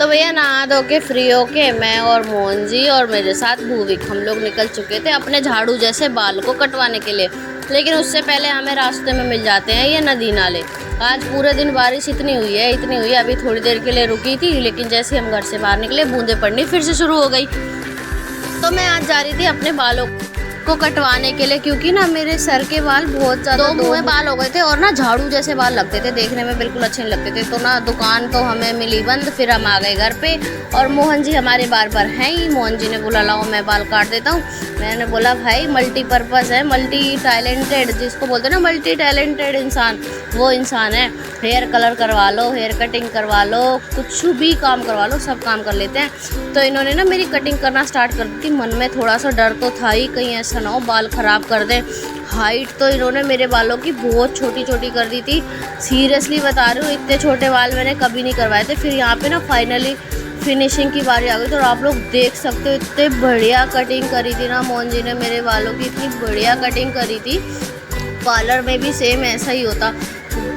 भैया नहा धो के फ्री होके मैं और मोहन जी और मेरे साथ भूविक हम लोग निकल चुके थे अपने झाड़ू जैसे बाल को कटवाने के लिए। लेकिन उससे पहले हमें रास्ते में मिल जाते हैं ये नदी नाले। आज पूरे दिन बारिश इतनी हुई है अभी थोड़ी देर के लिए रुकी थी, लेकिन जैसे हम घर से बाहर निकले बूंदें पड़नी फिर से शुरू हो गई। तो मैं आज जा रही थी अपने बालों को कटवाने के लिए, क्योंकि ना मेरे सर के बाल बहुत ज़्यादा दो मुँह बाल हो गए थे और ना झाड़ू जैसे बाल लगते थे, देखने में बिल्कुल अच्छे नहीं लगते थे। तो ना दुकान तो हमें मिली बंद, फिर हम आ गए घर पे और मोहन जी हमारे बार बार हैं ही। मोहन जी ने बोला लाओ मैं बाल काट देता हूँ। मैंने बोला भाई मल्टीपर्पज़ है, मल्टी टैलेंटेड जिसको बोलते हैं ना, मल्टी टैलेंटेड इंसान वो इंसान है। हेयर कलर करवा लो, हेयर कटिंग करवा लो, कुछ भी काम करवा लो, सब काम कर लेते हैं। तो इन्होंने ना मेरी कटिंग करना स्टार्ट कर दी थी। मन में थोड़ा सा डर तो था ही, कहीं ऐसा ना हो बाल ख़राब कर दें। हाइट तो इन्होंने मेरे बालों की बहुत छोटी छोटी कर दी थी, सीरियसली बता रही हूँ, इतने छोटे बाल मैंने कभी नहीं करवाए थे। फिर यहाँ पे ना फाइनली फिनिशिंग की बारी आ गई। तो आप लोग देख सकते हो इतने बढ़िया कटिंग करी थी ना मोहन जी ने मेरे बालों की, इतनी बढ़िया कटिंग करी थी। पार्लर में भी सेम ऐसा ही होता,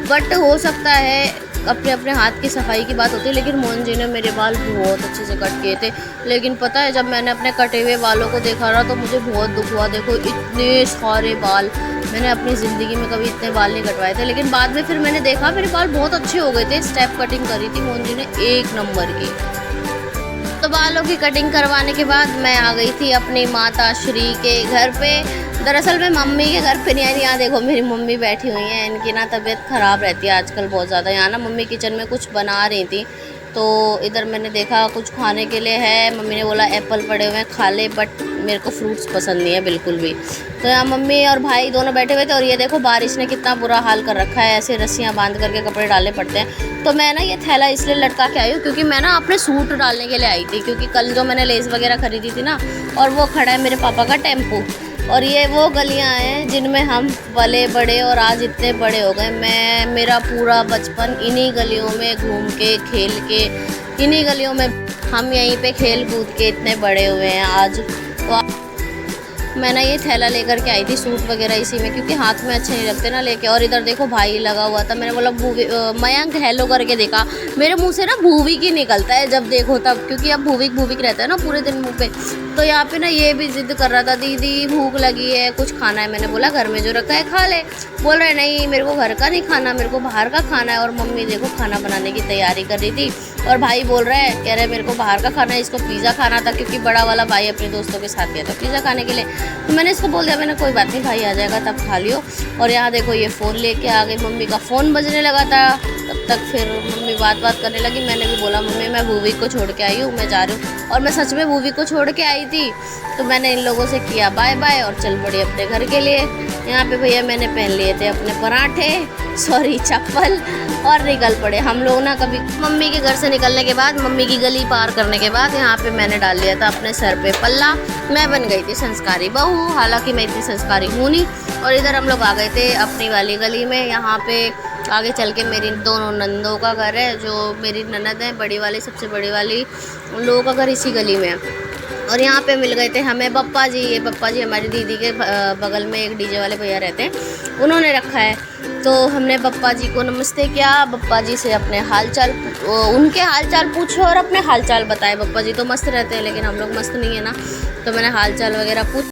बट हो सकता है अपने अपने हाथ की सफाई की बात होती है। लेकिन मोहन जी ने मेरे बाल बहुत अच्छे से कट किए थे। लेकिन पता है जब मैंने अपने कटे हुए बालों को देखा ना तो मुझे बहुत दुख हुआ। देखो इतने सारे बाल, मैंने अपनी ज़िंदगी में कभी इतने बाल नहीं कटवाए थे। लेकिन बाद में फिर मैंने देखा मेरे बाल बहुत अच्छे हो गए थे। स्टेप कटिंग करी थी मोहन जी ने एक नंबर की। तो बालों की कटिंग करवाने के बाद मैं आ गई थी अपनी माता श्री के घर पे। दरअसल मैं मम्मी के घर पे नहीं आई। यहाँ देखो मेरी मम्मी बैठी हुई हैं, इनकी ना तबीयत ख़राब रहती है आजकल बहुत ज़्यादा। यहाँ ना मम्मी किचन में कुछ बना रही थी, तो इधर मैंने देखा कुछ खाने के लिए है। मम्मी ने बोला एप्पल पड़े हुए हैं खा ले, बट मेरे को फ्रूट्स पसंद नहीं है बिल्कुल भी। तो यहाँ मम्मी और भाई दोनों बैठे हुए थे और ये देखो बारिश ने कितना बुरा हाल कर रखा है, ऐसे रस्सियाँ बांध करके कपड़े डालने पड़ते हैं। तो मैं ना ये थैला इसलिए लटका के आई हूँ क्योंकि मैं ना अपने सूट डालने के लिए आई थी, क्योंकि कल जो मैंने लेस वगैरह खरीदी थी ना, और वो खड़ा है मेरे पापा का टेम्पो। और ये वो गलियां हैं जिनमें हम पले बड़े और आज इतने बड़े हो गए। मेरा पूरा बचपन इन्हीं गलियों में घूम के खेल के, इन्हीं गलियों में हम यहीं पे खेल कूद के इतने बड़े हुए हैं आज। तो मैं ना ये थैला लेकर के आई थी सूट वगैरह इसी में, क्योंकि हाथ में अच्छे नहीं लगते ना लेके। और इधर देखो भाई लगा हुआ था, मैंने बोला मयंक हेलो करके देखा, मेरे मुंह से ना भूविक ही निकलता है जब देखो तब, क्योंकि अब भूविक भूविक रहता है ना पूरे दिन मुंह पे। तो यहाँ पे ना ये भी जिद कर रहा था दीदी भूख लगी है कुछ खाना है। मैंने बोला घर में जो रखा है खा ले। बोल रहे नहीं मेरे को घर का नहीं खाना, मेरे को बाहर का खाना है। और मम्मी देखो खाना बनाने की तैयारी कर रही थी और भाई बोल रहा है, कह रहे मेरे को बाहर का खाना है, इसको पिज़्ज़ा खाना था, क्योंकि बड़ा वाला भाई अपने दोस्तों के साथ गया था पिज़्ज़ा खाने के लिए। तो मैंने इसको बोल दिया, मैंने कोई बात नहीं भाई आ जाएगा तब खा लियो। और यहाँ देखो ये फ़ोन लेके आ गई, मम्मी का फ़ोन बजने लगा था। तब तक फिर मम्मी बात करने लगी। मैंने भी बोला मम्मी मैं भूविक को छोड़ के आई हूँ, मैं जा रही हूँ। और मैं सच में भूविक को छोड़ के आई थी। तो मैंने इन लोगों से किया बाय बाय और चल पड़ी अपने घर के लिए। यहाँ पे भैया मैंने पहन लिए थे अपने पराठे, सॉरी चप्पल, और निकल पड़े हम लोग ना। कभी मम्मी के घर से निकलने के बाद, मम्मी की गली पार करने के बाद यहाँ पे मैंने डाल लिया था अपने सर पे पल्ला। मैं बन गई थी संस्कारी बहू, हालांकि मैं इतनी संस्कारी हूँ नहीं। और इधर हम लोग आ गए थे अपनी वाली गली में। यहाँ पे आगे चल के मेरी दोनों नंदों का घर है, जो मेरी ननद है बड़ी वाली, सबसे बड़ी वाली, उन लोगों का घर इसी गली में है। और यहाँ पे मिल गए थे हमें बप्पा जी। ये बप्पा जी हमारी दीदी के बगल में एक डीजे वाले भैया रहते हैं, उन्होंने रखा है। तो हमने बप्पा जी को नमस्ते किया, बप्पा जी से अपने हालचाल, उनके हालचाल पूछे और अपने हालचाल बताए। बप्पा जी तो मस्त रहते हैं लेकिन हम लोग मस्त नहीं है ना, तो मैंने हालचाल वगैरह पूछ